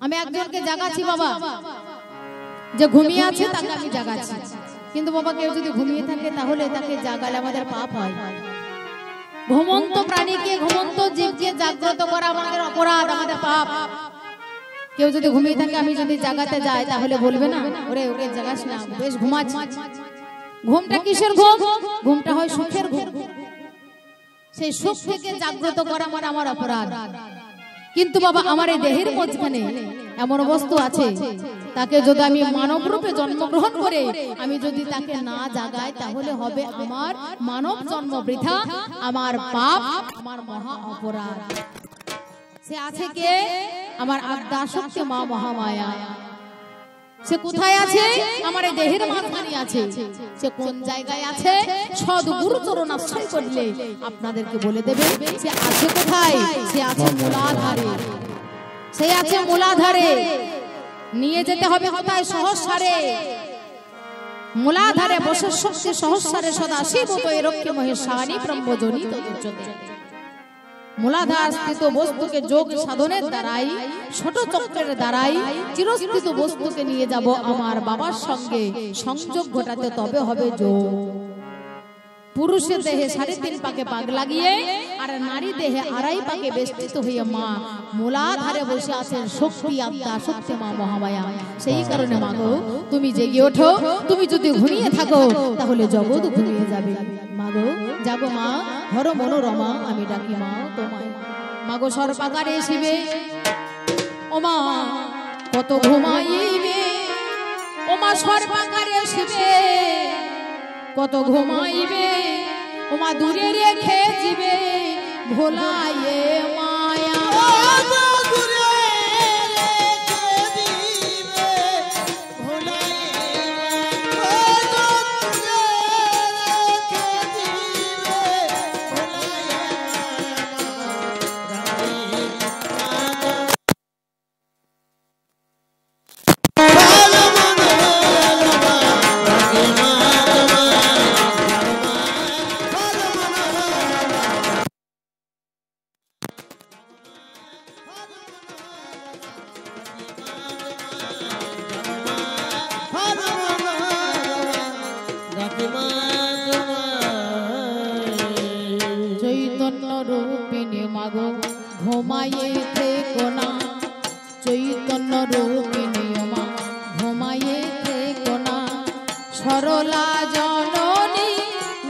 আমি একজনকে জাগাচ্ছি বাবা, যে ঘুমিয়ে আছে তাকে আমি জাগাচ্ছি, কিন্তু বাবা কেউ যদি ঘুমিয়ে থাকে তাহলে তাকে জাগালে আমাদের পাপ হয়। ঘুমন্ত প্রাণীকে, ঘুমন্ত জীবকে জাগ্রত করা আমাদের অপরাধ, আমাদের পাপ। কেউ যদি ঘুমিয়ে থাকে আমি যদি জাগাতে যাই তাহলে বলবে না ওরে ওকে জাগাস না, বেশ ঘুমাচ্ছে। ঘুমটা কিসের ঘুম? ঘুমটা হয় সুখের ঘুম। সেই সুখ থেকে জাগ্রত করা মানে আমার অপরাধ। কিন্তু বাবা আমার এই দেহের মাঝখানে এমন বস্তু আছে, তাকে যদি আমি মানব রূপে জন্মগ্রহণ করে আমি যদি তাকে না জাগাই তাহলে হবে আমার মানব জন্ম বৃথা, আমার পাপ, আমার মহা অপরাধ। সে আছে কে? আমার আদ্যা শক্তি মা মহামায়া। সে কোথায় আছে? আমার এই দেহের মাঝখানে আছে। সে কোন জায়গায় আছে? সদ্গুরু চরণ আশ্রয় করলে আপনাদেরকে বলে দেবে সে আছে কোথায়। সে আছে মূলাধারে। সে আছে মূলাধারে। নিয়ে যেতে হবে কোথায়? সহস্রারে। মূলাধারে বসে শক্তি সহস্রারে সদা শিব তো রক্ষে মহেশানি ব্রহ্মজনী তদুচ্যতে। মূলাধার স্থিত বস্তুকে যোগ সাধনের দ্বারাই, ছোট চক্রের দ্বারাই চিরস্থিত বস্তুকে নিয়ে যাব আমার বাবার সঙ্গে সংযোগ ঘটাতে, তবে হবে যোগ। পুরুষের দেহে 3.5 পাকে পাক লাগিয়ে আর নারী দেহে 2.5 পাকে বেষ্টিত হয়ে মা মূলাধারে বসে আছেন শক্তি আদ্যা শক্তি মা মহামায়া। সেই কারণে মা গো তুমি জেগে ওঠো। তুমি যদি ঘুমিয়ে থাকো তাহলে জগৎ ঘুমিয়ে যাবে। মা গো জাগো মা, হর মনোরমা আমি ডাকি মা তোমায়। মা গো সর্বাকারে শিবে ও মা কত ঘুমাইবে, ও মা সর্বাকারে শিবে কত ঘুমাইবে, ও মা দূরে রেখে দিবে ভোলায়ে মায়া। চৈতন্য রূপিণী মাগো ঘুমাইয়ে থেকো না, চৈতন্য রূপিণী মা ঘুমাইয়ে থেকো না, সরলা জননী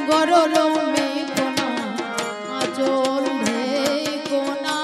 গরল মেঘো না, আচল ভেকো না।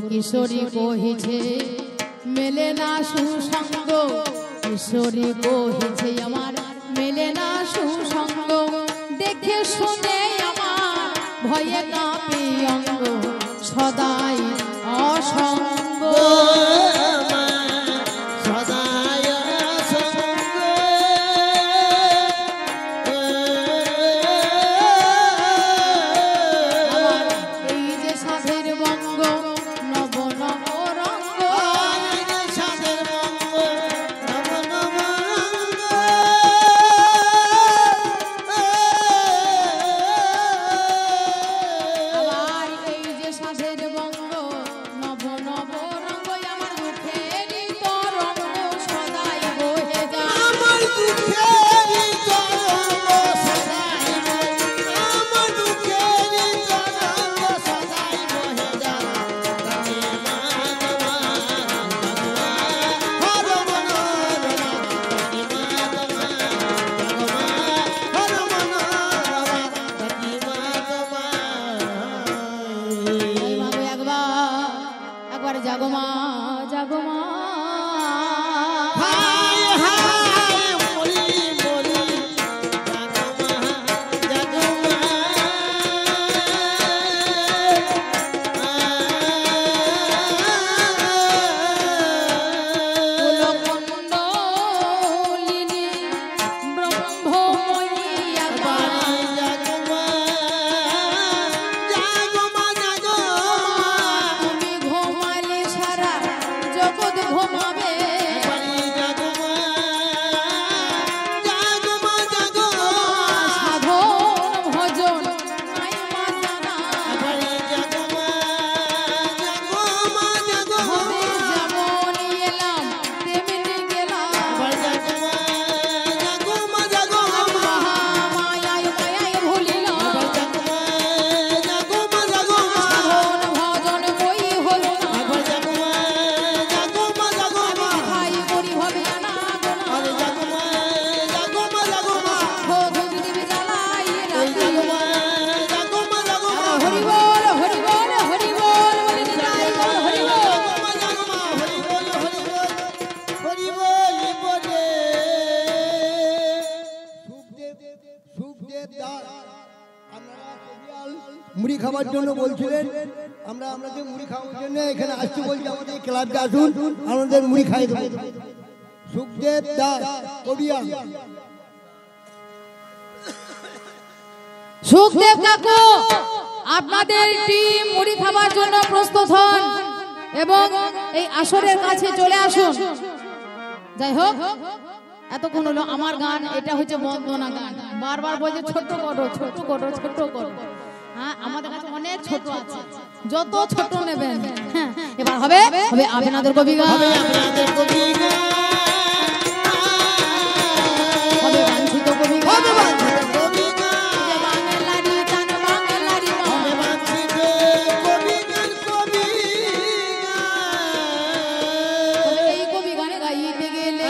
কিশোরী কহিছে মেলে না সুসঙ্গ, কিশোরী কহিছে আমার মেলে না সুসঙ্গ, দেখে শুনে আমার ভয়ে কাঁপে অঙ্গ, সদাই অসঙ্গ। সাধের জাগমা জাগমা মুড়ি খাবার জন্য বলছিলেন, আমরা আপনাদের মুড়ি খাওয়ার জন্য এখানে আসতে বলছি, আমাদের ক্লাবকে আসুন, আমাদের মুড়ি খাই দেবো। সুখদেব দাস কবিয়া। সুখদেব কাকু আপনাদের টিম মুড়ি খাবার জন্য প্রস্তুত হন এবং এই আসরের কাছে চলে আসুন। যাই হোক, এতক্ষণ হলো আমার গান, এটা হচ্ছে বন্দনা গান। বারবার বলছে ছোট করো ছোট করো ছোট করো। হ্যাঁ, আমাদের কাছে অনেক ছোট আছে, যত ছোট নেবেন। হ্যাঁ, এবার হবে হবে আপনাদের কবি গান, হবে বাঞ্ছিত কবি গান, এই কবি গানে গাইতে গেলে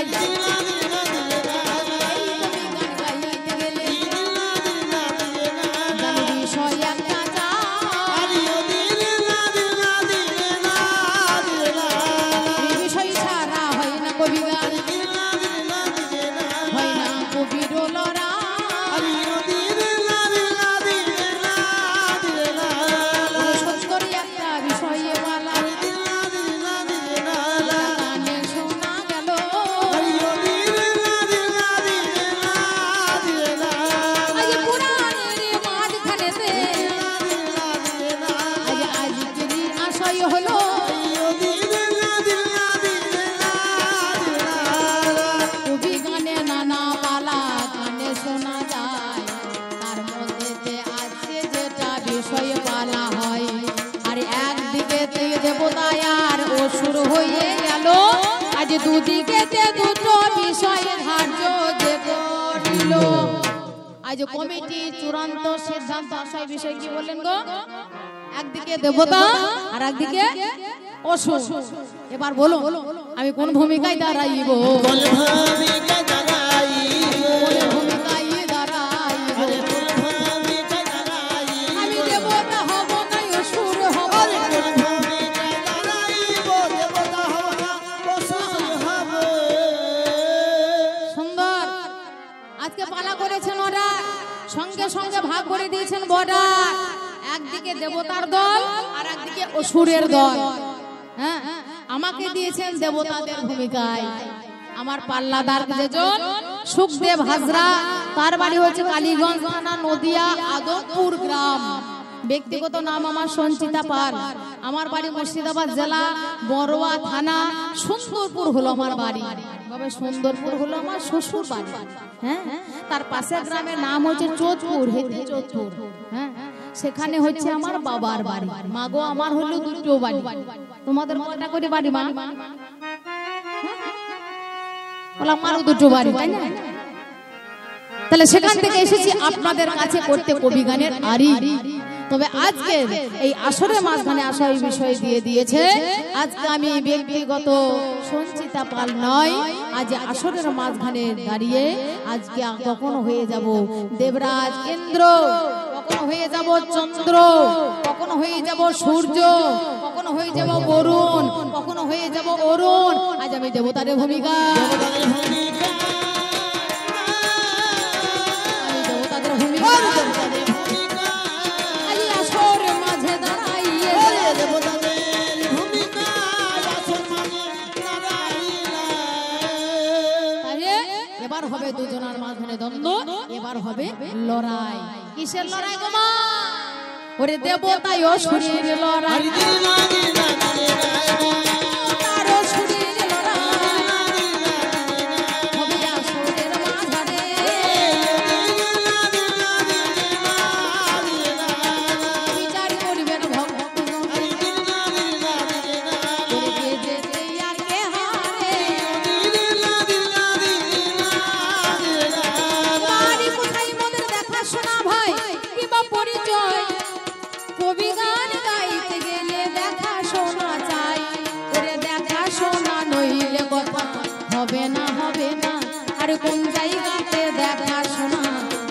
দুদিকেতে দুটো বিষয় ধার্য যে করিল। আজ কমিটি চূড়ান্ত সিদ্ধান্ত আসার বিষয় কি বললেন গো? একদিকে দেবতা আর একদিকে অসুর। এবার বলো আমি কোন ভূমিকায় দাঁড়াইব? আমি দেবতা হব না অসুর হব? আজকে পালা করেছেন ওরা, সঙ্গে সঙ্গে ভাগ করে দিয়েছেন বর্ডার। একদিকে দেবতার দল আর একদিকে অসুরের দল। হ্যাঁ, আমাকে দিয়েছেন দেবতাদের ভূমিকায়। আমার পাল্লাদার যেজন সুখদেব হাজরা, তার বাড়ি হচ্ছে কালীগঞ্জ থানা, নদিয়া আদমপুর গ্রাম। ব্যক্তিগত নাম আমার সঞ্চিতা পাল। আমার বাড়ি মুর্শিদাবাদ জেলা বড়ুয়া থানা, সুন্দরপুর হলো আমার বাড়ি। তবে সুন্দরপুর হলো আমার শ্বশুর বাড়ি। হ্যাঁ, তার পাশের গ্রামের নাম হচ্ছে চোদপুর, হেতি চোদপুর। হ্যাঁ, সেখানে হচ্ছে আমার বাবার বাড়ি। মাগো আমার হলো দুটো বাড়ি। তোমাদের কয়টা করে বাড়ি মা? বলা আমারও দুটো বাড়ি, তাই না? তাহলে সেখান থেকে এসেছি আপনাদের কাছে করতে কবি গানের আরি। তবে আজকে এই আসরের মাঝখানে আসা এই বিষয় দিয়ে দিয়েছে। আজকে আমি ব্যক্তিগত সঞ্চিতা পাল নয়, আজ আসরের মাঝখানে দাঁড়িয়ে আজকে কখনো হয়ে যাব দেবরাজ ইন্দ্র, কখনো হয়ে যাব চন্দ্র, কখনো হয়ে যাব সূর্য, কখনো হয়ে যাব বরুণ, কখনো হয়ে যাব অরুণ। আজ আমি দেবতাদের ভূমিকা, আমি দেবতাদের ভূমিকা আজ আসর মাঝে দাঁড়াইয়ে এবার হবে দুজনের মাঝখানে দ্বন্দ্ব, এবার হবে লড়াই। কিসের লড়াই গো মা? ওরে দেবতায় অসুরের লড়াই, তার অসুরের লড়াই হবে আসরের মাঝারে। বিচার করবেন ভক্তজন, ওরে কে জেতে আর কে হারে। বাড়ি কোথায় মোদের দেখাশোনা ভাই কিংবা পরিচয়, কবি গান গাইতে গেলে দেখাশোনা চাই। ওরে দেখাশোনা নইলে কথা হবে না, হবে না। আর কোন জায়গাতে দেখাশোনা,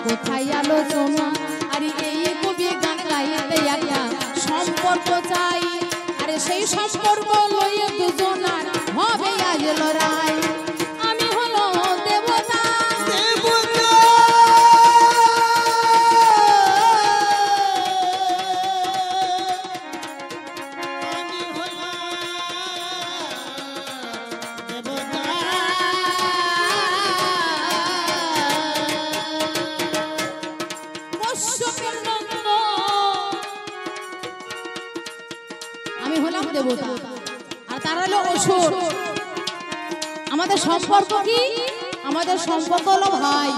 কোথায় আলোচনা? আর এই কবি গান গাইতে একটা সম্পর্ক চাই। আরে সেই সম্পর্ক লইয়ে দুজনার হবে আজ লড়াই। আমি হলো দেবতা, কশ্যপের নন্দ। আমি হলাম দেবতা আর তারা হলো অসুর। আমাদের সম্পর্ক কি? আমাদের সম্পর্ক হলো ভাই।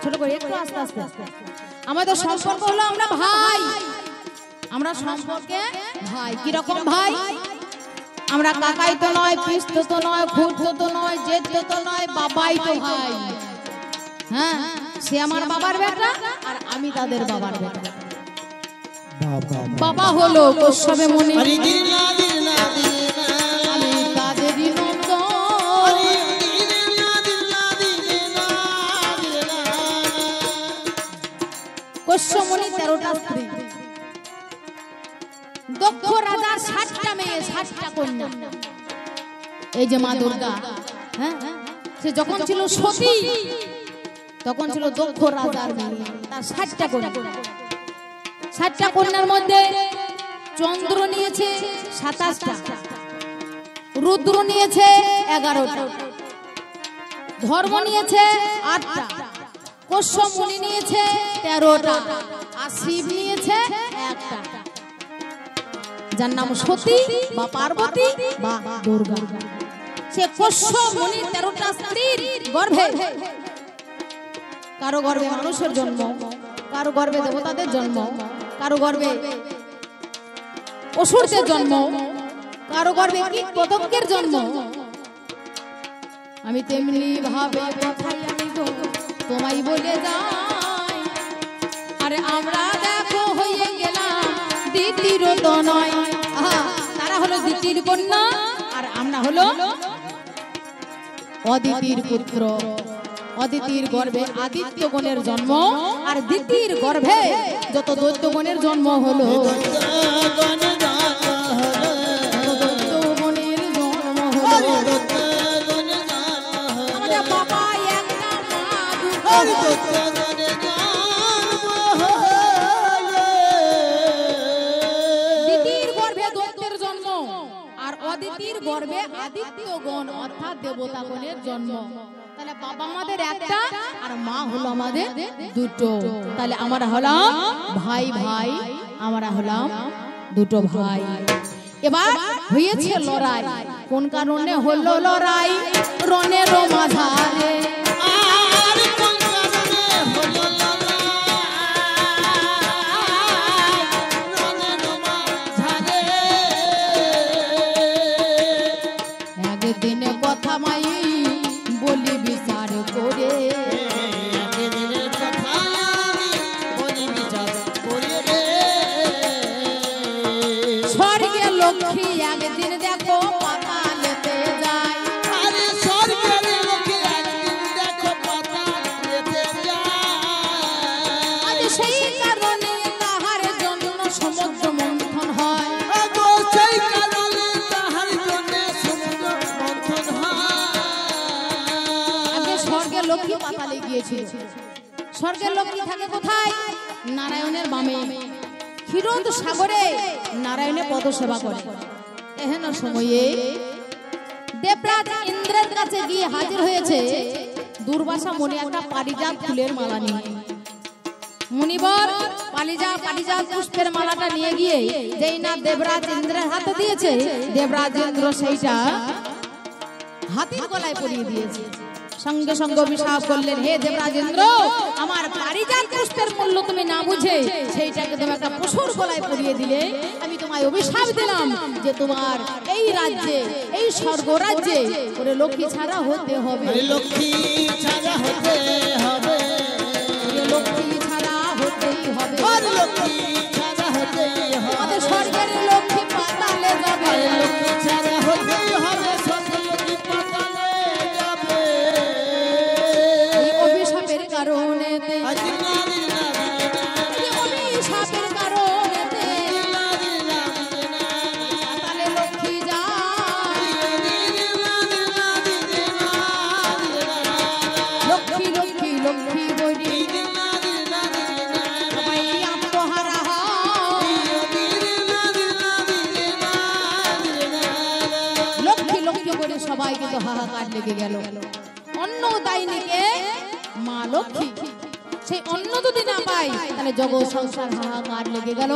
ছোট করে একটু আস্তে আস্তে। আমাদের সম্পর্ক হলো আমরা ভাই, আমরা সম্পর্কে ভাই। কিরকম ভাই? আমরা কাকাই তো নয়, পিস্তো তো নয়, খুঁড়তো তো নয়, জেঠতো তো নয়, বাবাই তো ভাই। হ্যাঁ, সে আমার বাবার বেটা আর আমি তাদের বাবার বেটা। বাবা হলো কশ্যপে মুনি, আমি তাদেরই নন্দ। কশ্যপ মুনি 13টা স্ত্রী, দক্ষ রাজার 60টা মেয়ে, 60টা কন্যা। এই যে মা দুর্গা, হ্যাঁ, সে যখন ছিল সতী তখন ছিল দক্ষ রাজার মেয়ে, তার 60টা কন্যা। 60টা কন্যার মধ্যে চন্দ্র নিয়েছে 27টা, রুদ্র নিয়েছে 11টা, ধর্ম নিয়েছে 8টা, কশ্যপ মুনি নিয়েছে 13টা, আর শিব নিয়েছে 1টা, যার নাম সতী বা পার্বতী বা দুর্গা। সে কশ্যপ মুনি 13টা স্ত্রীর গর্ভে, কারো গর্ভে মানুষের জন্ম, কারো গর্ভে দেবতাদের জন্ম, কারো গর্ভে অসুরদের জন্ম, কারো গর্ভে কীট পতঙ্গের জন্ম। আমি তেমনি ভাবে কথাই আমি গো তোমায় বলে যাই। আরে আমরা দেখো হয়ে গেলাম দ্বিতীর তো নয়। তারা হলো দ্বিতীর কন্যা আর আমরা হলো অদিতির পুত্র। অদিতির গর্ভে আদিত্যগণের জন্ম, আর দ্বিতীর গর্ভে যত দৈত্যগণের জন্ম হলো, দৈত্যগণের জন্ম হলো। আমাদের বাবা একটা মা দুটো, দ্বিতীর গর্ভে দৈত্যের জন্ম আর অদিতির গর্ভে আদিত্যগণ অর্থাৎ দেবতাগণের জন্ম। তাহলে বাবা আমাদের একটা আর মা হলো আমাদের দুটো। তাহলে আমরা হলাম ভাই ভাই, আমরা হলাম দুটো ভাই। এবার হয়েছে লড়াই। কোন কারণে হলো লড়াই? রণের মাঝারে। একদিনে কথা মাই বলি বিচার করে, স্বর্গে লক্ষ্মী একদিন দেখো পাতালেতে যায়। আজ সেই গিয়েছিল। স্বর্গের লক্ষ্মী থাকে কোথায়? নারায়ণের বামে ক্ষীরোদ সাগরে নারায়ণের পদসেবা করে। এহেন সময়ে দেবরাজ ইন্দ্রের কাছে গিয়ে হাজির হয়েছে দুর্বাসা মনে একটা পারিজাত ফুলের মালা নিয়ে। মুনিবর পারিজাত পুষ্পের মালাটা নিয়ে গিয়ে যেই না দেবরাজ ইন্দ্রের হাতে দিয়েছে, দেবরাজ ইন্দ্র সেইটা হাতির গলায় পরিয়ে দিয়েছে। সঙ্গে সঙ্গে অভিশাপ করলেন, হে দেবরাজ ইন্দ্র, আমার পারিজাত পুষ্পের মূল্য তুমি না বুঝে সেইটাকে তুমি একটা পশুর গলায় পরিয়ে দিলে, আমি তোমায় অভিশাপ দিলাম যে তোমার এই রাজ্যে, এই স্বর্গ রাজ্যে ওরে লক্ষ্মী ছাড়া হতে হবে, লক্ষ্মী ছাড়া হতে হবে, লক্ষ্মী ছাড়া হতেই হবে, লক্ষ্মী ছাড়া হতে হবে, আমাদের স্বর্গের লক্ষ্মী পাতালে যাবে, লক্ষ্মী ছাড়া হতেই হবে, স্বর্গের লক্ষ্মী পাতালে যাবে। এই অভিশাপের কারণে অভিশাপের কারণে পাতালে লক্ষ্মী যায়, লক্ষ্মী লক্ষ্মী লক্ষ্মী বলি সবাই আত্মহারা হয়, লক্ষ্মী লক্ষ্মী বলে সবাই কিন্তু হাহাকার লেগে গেল। অন্ন দাইনিকে মা লক্ষ্মী, সেই অন্ন যদি না পাই তাহলে জগৎ সংসার হাহাকার লেগে গেল।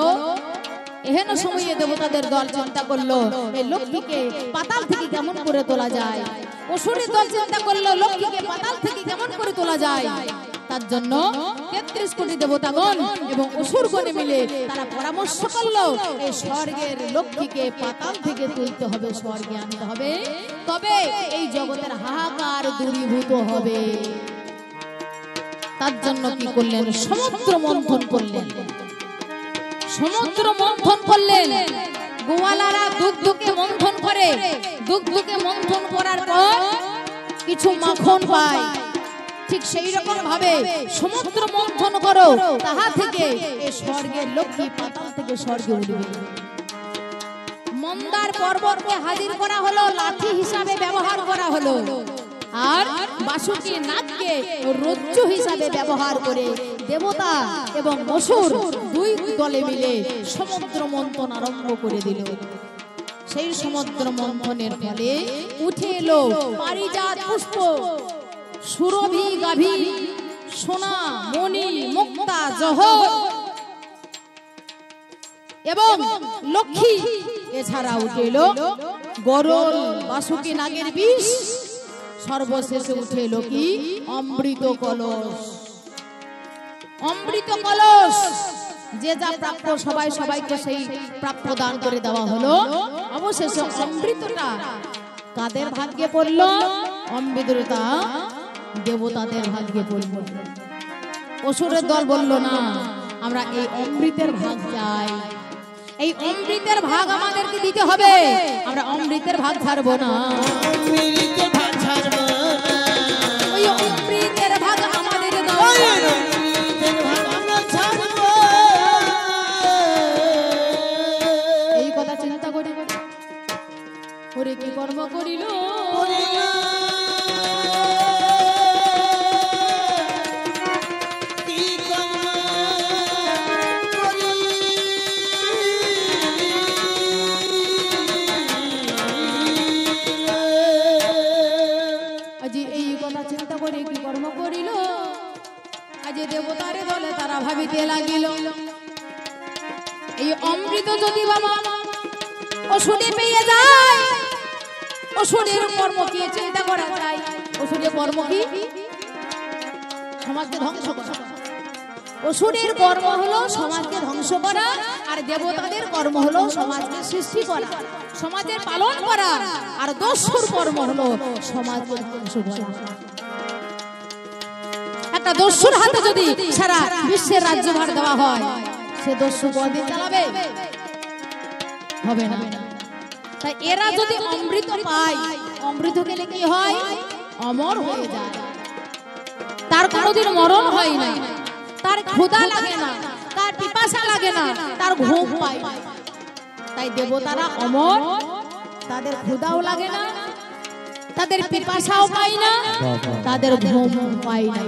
এহেন সময়ে দেবতাদের দল চিন্তা করলো এই লক্ষ্মীকে পাতাল থেকে কেমন করে তোলা যায়। অসুরের দল চিন্তা করলো লক্ষ্মীকে পাতাল থেকে কেমন করে তোলা যায়। তার জন্য 33 কোটি দেবতাগণ এবং অসুরগণে মিলে তারা পরামর্শ করলো এই স্বর্গের লক্ষ্মীকে পাতাল থেকে তুলতে হবে, স্বর্গে আনতে হবে, তবে এই জগতের হাহাকার দূরীভূত হবে। তার জন্য কি করলেন? সমুদ্র মন্থন করলেন। সমুদ্র মন্থন করলেন। গোয়ালারা দুগ্ধকে মন্থন করে, দুগ্ধকে মন্থন করার পর কিছু মাখন পায়। ঠিক সেই রকম ভাবে সমুদ্র মন্থন করো, তাহা থেকে এই স্বর্গের লক্ষ্মী পাতাল থেকে স্বর্গে উঠবে। মন্দার পর্বতকে হাজির করা হলো, লাঠি হিসাবে ব্যবহার করা হলো, আর বাসুকি নাগকে রজ্জু হিসাবে ব্যবহার করে দেবতা এবং অসুর দুই দলে মিলে সমুদ্র মন্থন আরম্ভ করে দিল। সেই সমুদ্র মন্থনের ফলে উঠে এলো পারিজাত পুষ্প, সুরভি গাভী, সোনা মণি মুক্তা জহর এবং লক্ষ্মী। এছাড়া উঠে এলো গরল বাসুকি নাগের বিষ, সর্বশেষে উঠে এলো কি? অমৃত কলস। অমৃত কলস যে যা প্রাপ্য সবাই সবাইকে সেই প্রাপ্য দান করে দেওয়া হলো। অবশেষে অমৃতটা কাদের ভাগ্যে পড়লো? অমৃতটা দেবতাদের ভাগ্যে পড়লো। অসুরের দল বলল না, আমরা এই অমৃতের ভাগ চাই, এই অমৃতের ভাগ আমাদেরকে দিতে হবে, আমরা অমৃতের ভাগ ছাড়বো না, ওই অমৃতের ভাগ আমাদের দাও। এই কথা চিন্তা করি ওরে কি কর্ম করিল, দেবতারে দলে তারা ভাবিতে লাগিল এই অমৃত যদি বাবা অসুরে পেয়ে যায়, অসুরের কর্ম কি চিন্তা করা যায়? অসুরের কর্ম কি? সমাজকে ধ্বংস করা। অসুরের কর্ম হলো সমাজকে ধ্বংস করা, আর দেবতাদের কর্ম হলো সমাজকে সৃষ্টি করা, সমাজের পালন করা, আর দস্যুর কর্ম হলো সমাজকে ধ্বংস করা। একটা দস্যুর হাতে যদি সারা বিশ্বের রাজ্যভার দেওয়া হয়, সে দস্যু কদিন চালাবে? হবে না। তাই এরা যদি অমৃত পায়, অমৃত গেলে কি হয়? অমর হয়ে যায়, তার কোনোদিন মরণ হয় না, তার ক্ষুধা লাগে না, তার পিপাসা লাগে না, তার ঘুম পায় না। তাই দেবতারা অমর, তাদের ক্ষুধাও লাগে না, তাদের পিপাসাও পায় না, তাদের ঘুম পায় না।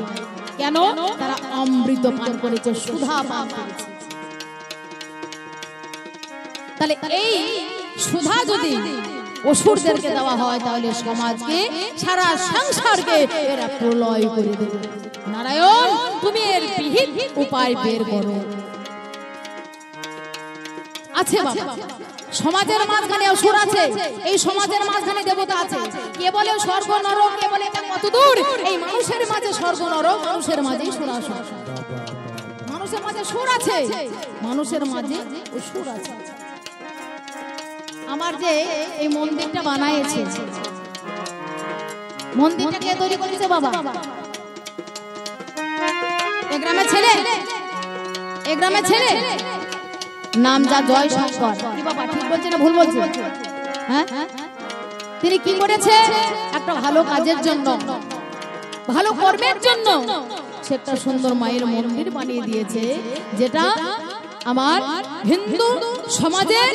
কেন? তারা অমৃত পান করেছে, সুধা পান করেছে। তাহলে এই সুধা যদি অসুরদেরকে দেওয়া হয় তাহলে সমাজকে, সারা সংসারকে এরা প্রলয় করে দেবে। নারায়ণ, তুমি এর বিহিত উপায় বের করো। আছে বাবা, সমাজের মাঝখানে অসুর আছে, এই সমাজের মাঝখানে দেবতা আছে। কে বলে স্বর্গ নরক, কে বলে এটা কত দূর? এই মানুষের মাঝে স্বর্গ নরক, মানুষের মাঝে সুরাসুর। মানুষের মাঝে সুর আছে, মানুষের মাঝে অসুর আছে। আমার যে এই মন্দিরটা বানাইছে, মন্দিরটা কে তৈরি করেছে বাবা? এই গ্রামের ছেলে, এই গ্রামের ছেলে, নাম যা জয় শঙ্কর। কি বাবা ঠিক বলছে না ভুল বলছে? হ্যাঁ, তিনি কি করেছে? একটা ভালো কাজের জন্য, ভালো কর্মের জন্য সে একটা সুন্দর মায়ের মন্দির বানিয়ে দিয়েছে, যেটা আমার হিন্দু সমাজের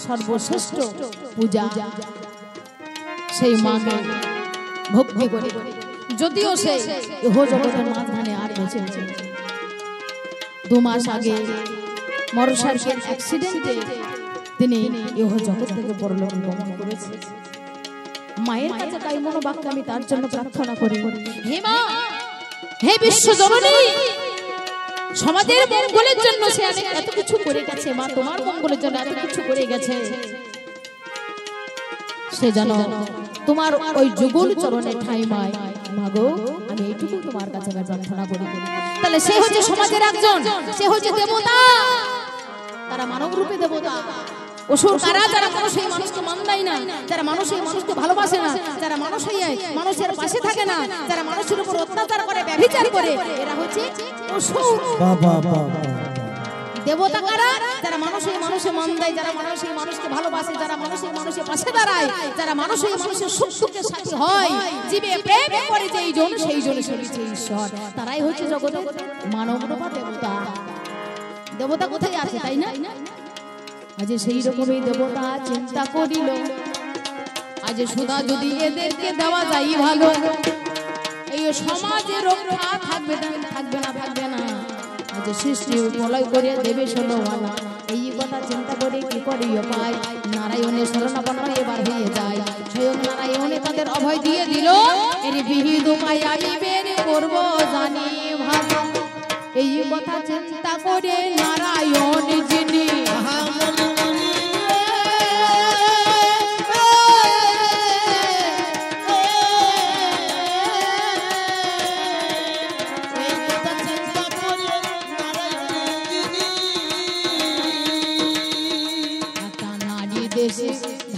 সর্বশ্রেষ্ঠ পূজা। সেই মাকে ভক্তি করে, যদিও সে ইহ জগতের মাঝখানে আর বেঁচে আছে। 2 মাস আগে মরসার্কের অ্যাক্সিডেন্টে তিনি ইহ জগৎ থেকে পরলোক গমন করেছে। মায়ের কাছে তাই মনোবাক্যে আমি তার জন্য প্রার্থনা করি, হে মা, হে বিশ্ব জননী, সমাজের মঙ্গলের জন্য সে এত কিছু করে গেছে। মা, তোমার মঙ্গলের জন্য এত কিছু করে গেছে, সে যেন তোমার ওই যুগল চরণে ঠাঁই পায়। মাগো, আমি এইটুকু তোমার কাছে প্রার্থনা করি। তাহলে সে হচ্ছে সমাজের একজন, সে হচ্ছে দেবতা। তারা মানব রূপে দেবতা। অসুর কারা? যারা মানুষের মানুষকে মান দেয় না, যারা মানুষের মানুষকে ভালোবাসে না, যারা মানুষের পাশে থাকে না, যারা মানুষের উপর অত্যাচার করে, ব্যভিচার করে, এরা হচ্ছে অসুর। দেবতা কারা? যারা মানুষের মান দেয়, যারা মানুষের মানুষকে ভালোবাসে, যারা মানুষের পাশে দাঁড়ায়, যারা মানুষের সুখ দুঃখের সাথী হয়, জীবে প্রেম করে যেই জন, সেই জন্য হচ্ছে ঈশ্বর। তারাই হচ্ছে জগতের মানব রূপা দেবতা। দেবতা কোথায় আছে, তাই না? আজ সেই রকমই দেবতা চিন্তা করিল, আজ সুধা যদি এদেরকে দেওয়া যায় ভালো, এই সমাজে রক্ষা থাকবে না, থাকবে না, থাকবে না। আজ সৃষ্টি প্রলয় করে দেবে ষোলওয়ালা। এই কথা চিন্তা করে কি করি উপায়? নারায়ণের শরণাপন্ন এবার হয়ে যায়। স্বয়ং নারায়ণে তাদের অভয় দিয়ে দিল, এর বিহিত উপায় আমি বের করব জানি ভালো। এই কথা চিন্তা করে নারায়ণ যিনি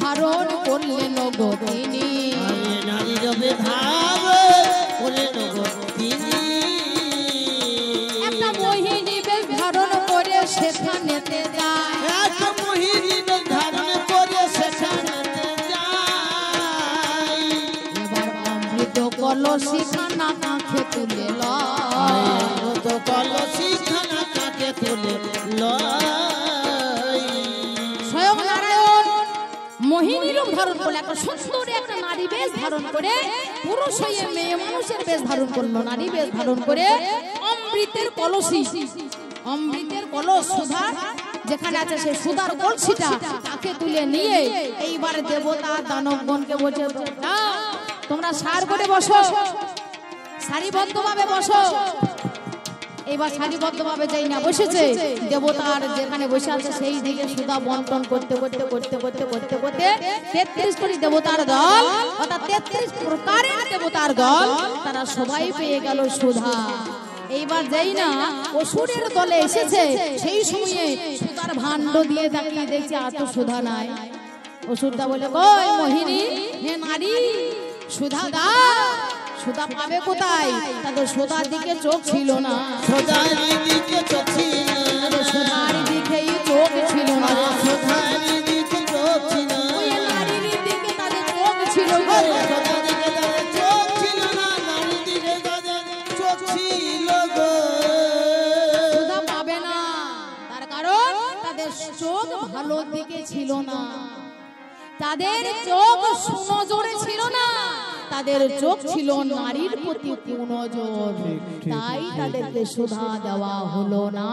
ধারণ করলেন গো তিনি, নারী রবে ভাব করলেন গো তিনি। একটা মোহিনী বেশ ধারণ করে সেখানেতে যায়, একটা মোহিনী বেশ ধারণ করে সেখানেতে যায়। এবার অমৃত কলসি খানা কাঁখে তুলে লয়, অমৃত কলসি খানা কাঁখে তুলে লয়। স্বয়ং নারায়ণ মোহিনী রূপ ধারণ করলে, একটা সুন্দর একটা নারী বেশ ধারণ করে, পুরুষ হয়ে মেয়ে মানুষের বেশ ধারণ করলো, নারী বেশ ধারণ করে অমৃতের কলসি, অমৃতের কলস সুধা যেখানে আছে সেই সুধার কলসিটা তাকে তুলে নিয়ে এইবার দেবতা দানবগণকে বলছে, তোমরা সার করে বসো, সারিবদ্ধভাবে বসো। এইবার সারিবদ্ধভাবে যাই না বসেছে, দেবতার যেখানে বসে আছে সেই দিকে সুধা বন্টন করতে করতে করতে করতে করতে করতে 33 কোটি দেবতার দল, অর্থাৎ 33 প্রকারের দেবতার দল, তারা সবাই পেয়ে গেল সুধা। এইবার যাই না অসুরের দলে এসেছে, সেই সময়ে সুধার ভাণ্ড দিয়ে তাকিয়ে দেখছে আর তো সুধা নাই। অসুরটা বলে, কই মোহিনী, হে নারী, সুধা দাও। সুধা পাবে কোথায়? তাদের সুধার দিকে চোখ ছিল না, সুধার দিকে চোখ ছিল না, সুধার দিকেই চোখ ছিল না, সুধার দিকে চোখ ছিল না, ওই নারীর দিকে তাদের চোখ ছিল না, সুধার দিকে তাদের চোখ ছিল না, নারীর দিকে তাদের চোখ ছিল গো। সুধা পাবে না, তার কারণ তাদের চোখ ভালো দিকে ছিল না, তাদের চোখ সুনজরে ছিল না, তাদের চোখ ছিল নারীর প্রতি কুনজর, তাই তাদেরকে সুধা দেওয়া হলো না।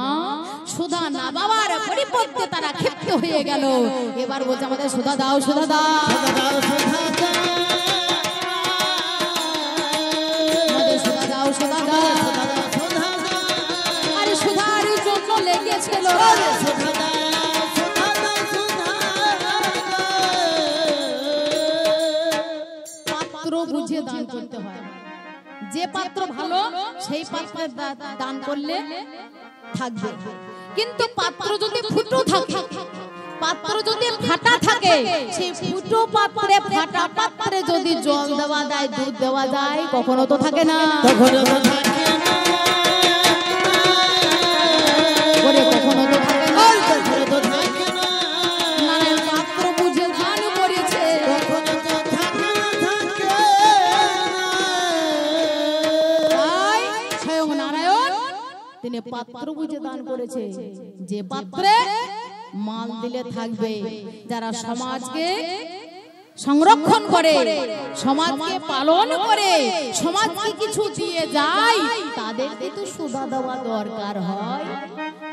সুধা না পাওয়ার পরিবর্তে তারা ক্ষিপ্ত হয়ে গেল। এবার বলছে আমাদের সুধা দাও, সুধা দাও, আমাদের সুধা দাও, সুধা দাও। আরে সুধার জন্য লেগেছিল পাত্র বুঝে দান করতে হয়। যে পাত্র ভালো সেই পাত্রে দান করলে থাকবে, কিন্তু পাত্র যদি ফুটো থাকে, পাত্র যদি ফাটা থাকে, সেই ফুটো পাত্রে ফাটা পাত্রে যদি জল দেওয়া যায়, দুধ দেওয়া যায়, কখনো তো থাকে না, কখনো তো থাকে না, কখনো তো থাকে না, কখনো তো থাকে না। নারায়ণ পাত্র বুঝে দান করেছে, কখনো তো থাকে না, থাকে না। তাই স্বয়ং নারায়ণ তিনি পাত্র বুঝে দান করেছে। যে পাত্রে মাল দিলে থাকবে, যারা সমাজকে সংরক্ষণ করে, সমাজকে পালন করে, সমাজকে কিছু দিয়ে যায়, তাদের কিন্তু সুধা দেওয়া দরকার হয়।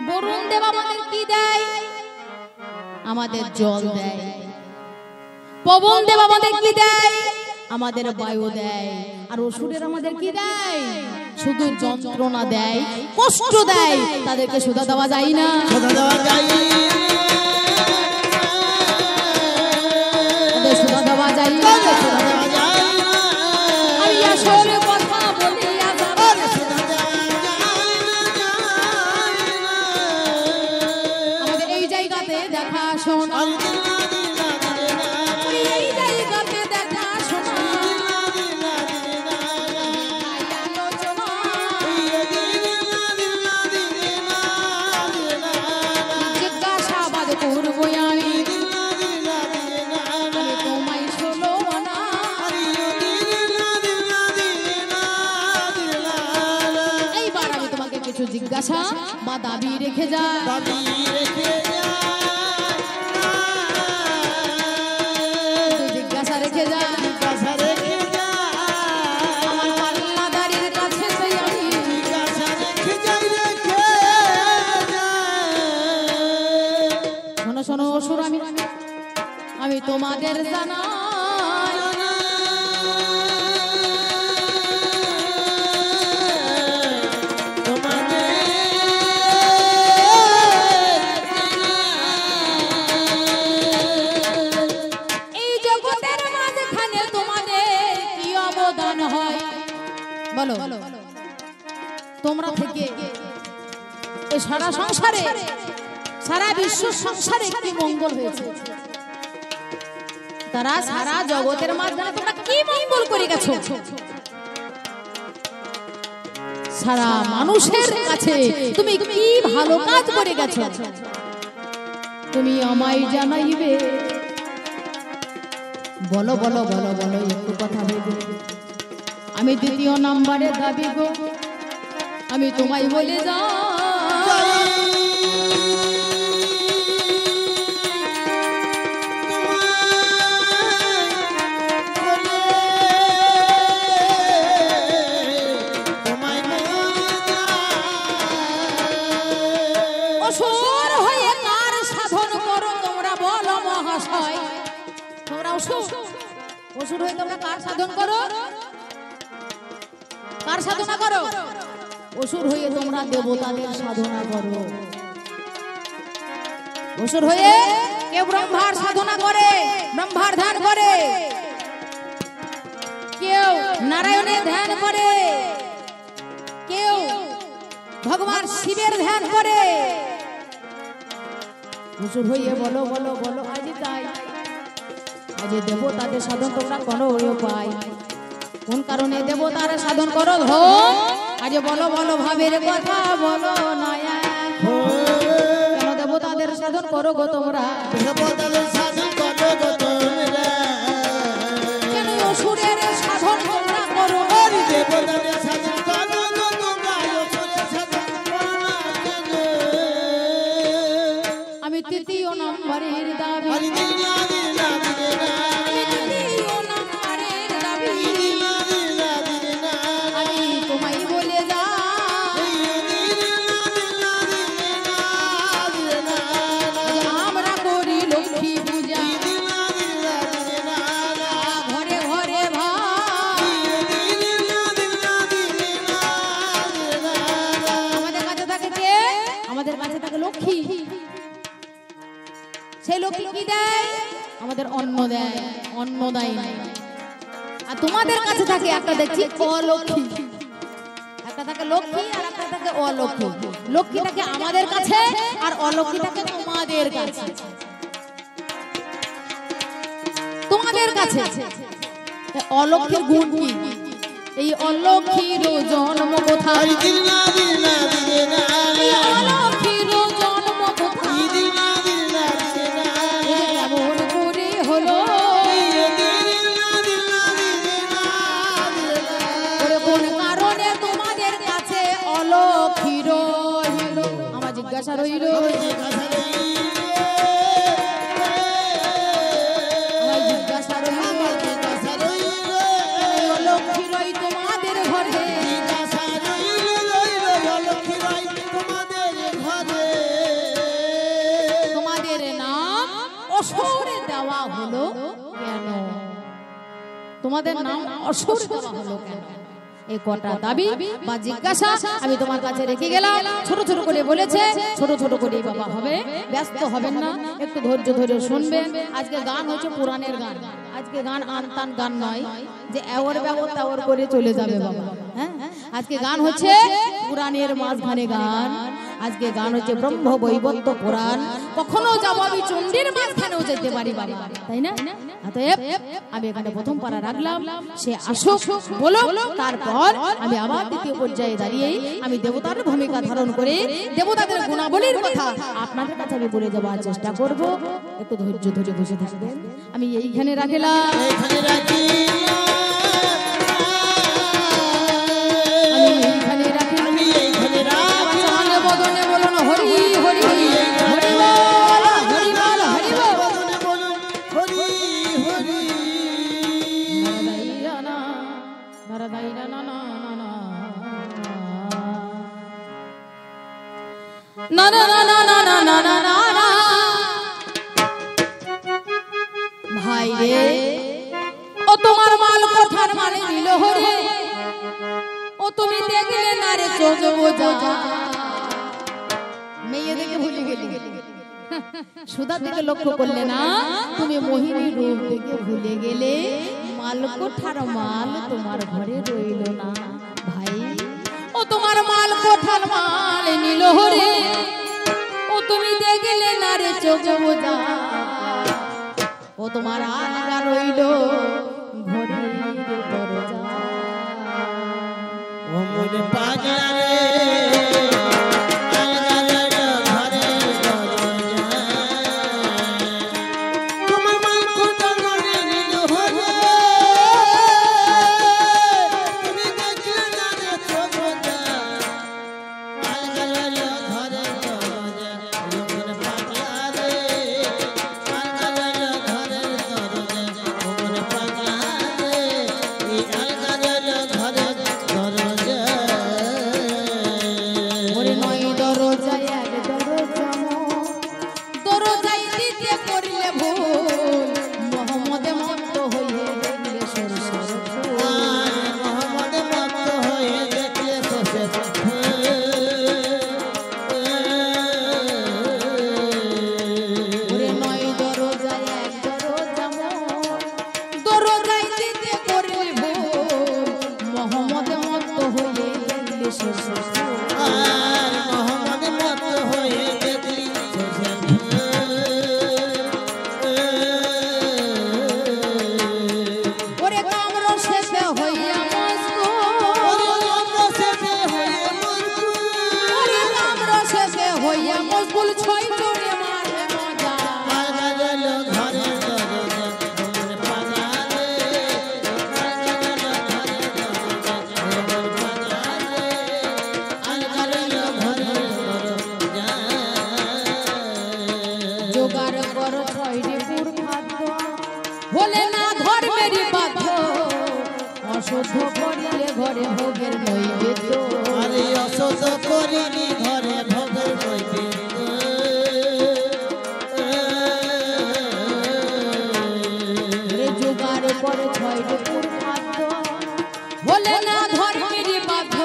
বরুণ দেব আমাদের কি দেয়? আমাদের জল দেয়। পবন দেব আমাদের কি দেয়? আমাদের বায়ু দেয়। আর অসুরের আমাদের কি দেয়? শুধু যন্ত্রণা দেয়, কষ্ট দেয়। তাদেরকে সুধা দেওয়া যায় না, সুধা দেওয়া যায় না, সুধা দেওয়া যায় না, সুধা দেওয়া যায় না। আমি আসলে কথা বলি, আমাদের এই জায়গাতে দেখা শোনা, এই জায়গাতে দেখা শোনা, জিজ্ঞাসাবাদ করবো আমি, তোমায় শোনো না। এইবার আমি তোমাকে কিছু জিজ্ঞাসা বা দাবি রেখে যাই, জিজ্ঞাসা রেখে যাই, আমার পাল্লাদারির কাছে সেই আমি শোনো, শোনো অসুর, আমি তোমাদের জানাই, এই জগতের মাঝখানে তোমাদের কি অবদান হয় বলো? তোমরা থেকে এই সারা সংসারে, সারা বিশ্ব সংসারে কি মঙ্গল হয়েছে? তারা সারা জগতের মাঝখানে তোমরা কি মঙ্গল করে গেছো? সারা মানুষের কাছে তুমি কি ভালো কাজ করে গেছো? তুমি আমায় জানাইবে, বলো বলো বলো বলো, একটু কথা বলবে। আমি দ্বিতীয় নাম্বারে দাবি গো, আমি তোমায় বলে যাই, অসুর হয়ে কার সাধন করো তোমরা বলো মহাশয়? তোমরা অসুর হয়ে তোমরা কার সাধন করো? কার সাধনা করো? অসুর হয়ে তোমরা দেবতাদের সাধনা করো। অসুর হয়ে কেউ ব্রহ্মার সাধনা করে, ব্রহ্মার ধ্যান করে, কেউ নারায়ণের ধ্যান করে, কেউ ভগবান শিবের ধ্যান করে। অসুর হয়ে বলো বলো বলো, আজ তাই আজ দেবতাদের সাধন তোমরা করো পাই। কোন কারণে দেবতার সাধন করো ধন? আজ বলো বলো ভাবের কথা বলো না, কেন দেবতাদের সাধন করো গো তোমরা? দেবতাদের সাধন করো গো তোমরা, কেন অসুরের সাধন তোমরা করো? দেবতাদের সাধন করো গো তোমরা, অসুরের সাধন করো না কেন? আমি তৃতীয় নম্বরের দাবি, তৃতীয় নম্বরের দাবি দেয়? আমাদের অন্ন দেয়, অন্ন দেয় না। আর তোমাদের কাছে থাকে একটা দেখছি অলক্ষী, একটা থাকে লক্ষ্মী আর একটা থাকে অলক্ষী। লক্ষ্মী থাকে আমাদের কাছে আর অলক্ষী থাকে তোমাদের কাছে। তোমাদের কাছে অলক্ষীর গুণ কি? এই অলক্ষীর জন্ম কোথায়? অলক্ষীর জন্ম কোথায়? কেমন করে হলো? কোন কারণে তোমাদের কাছে অলক্ষীর হলো? আমার জিজ্ঞাসা রইল। তোমাদের নাম অসুর দেওয়া হলো কেন? এই কটা দাবি বা জিজ্ঞাসা আমি তোমার কাছে রেখে গেলাম। ছোট ছোট করে বলেছে, ছোট ছোট করে বাবা হবে, ব্যস্ত হবেন না, একটু ধৈর্য ধরে শুনবেন। আজকে গান হচ্ছে পুরাণের গান, আজকে গান আনতান গান নয় যে এওয়ার ব্যবহার তাওয়ার করে চলে যাবে বাবা। হ্যাঁ, আজকে গান হচ্ছে পুরাণের মাঝখানে গান। আজকে গান হচ্ছে ব্রহ্ম বৈবর্ত পুরাণ। কখনো যাবো আমি চণ্ডীর মাঝখানেও যেতে পারি বাবা, তাই না? অতএব আমি এখানে প্রথম পারা রাখলাম, সে আসুক বলো, তারপর আমি আবার দ্বিতীয় পর্যায়ে দাঁড়িয়ে আমি দেবতার ভূমিকা ধারণ করে দেবতাদের গুণাবলীর কথা আপনাদের কাছে আমি বলে যাওয়ার চেষ্টা করব। একটু ধৈর্য ধরে বসে থাকবেন। আমি এইখানে রাখলাম, না না না না না না না না না না ভাই রে, ও তোমার মাল কোথার মানে নিল হরে, ও তুমি দেখলে না রে চোখ বোঝা। মেয়ে দেখে ভুলে গেলি, সুধা থেকে লক্ষ্য করলে না, তুমি মোহিনী রূপ দেখে ভুলে গেলে, মাল কোঠার মাল তোমার ঘরে রইল না। ভাই, ও তোমার মাল কোঠার মাল নিল হরে, ও তুমি দেখলে না রে চোখ বোঝা। ও তোমার আলগা রইল ঘরের দরজা। ও মনে পাগলা রে অশুদ্ধ করিলে ঘরে ভোগের নৈবেদ্য। আরে অশুদ্ধ করিলি ঘরে ভোগের নৈবেদ্য। জোগাড় করে ছয়টি খাদ্য, বলে না ধর্মের বাধ্য।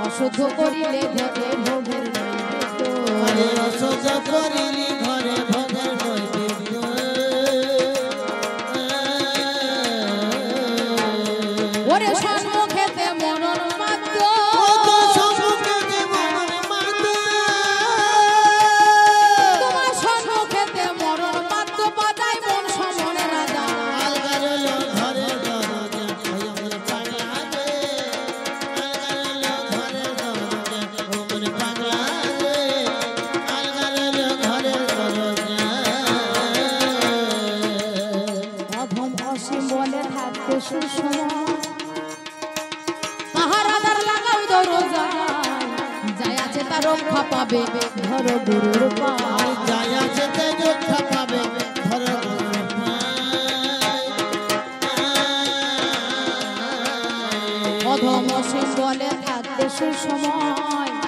অশুদ্ধ করিলে ঘরে ভোগের নৈবেদ্য। আরে অশুদ্ধ করিলি ঘরে ভোগের নৈবেদ্য। ওরে সম্মুখেতে মরণ মাত্র তোমার সম্মুখেতে মরণ মাত্র বাজায় মন সমনে রাজা অধম অসীম বলে থাকতে সুসময় পাহারাদার লাগাও দরজা যায় আছে তার রক্ষা পাবে ধরো গুরুর পায় যায় আছে তে রক্ষা পাবে ধরো গুরুর পায় অধম অসীম বলে থাকতে সুসময়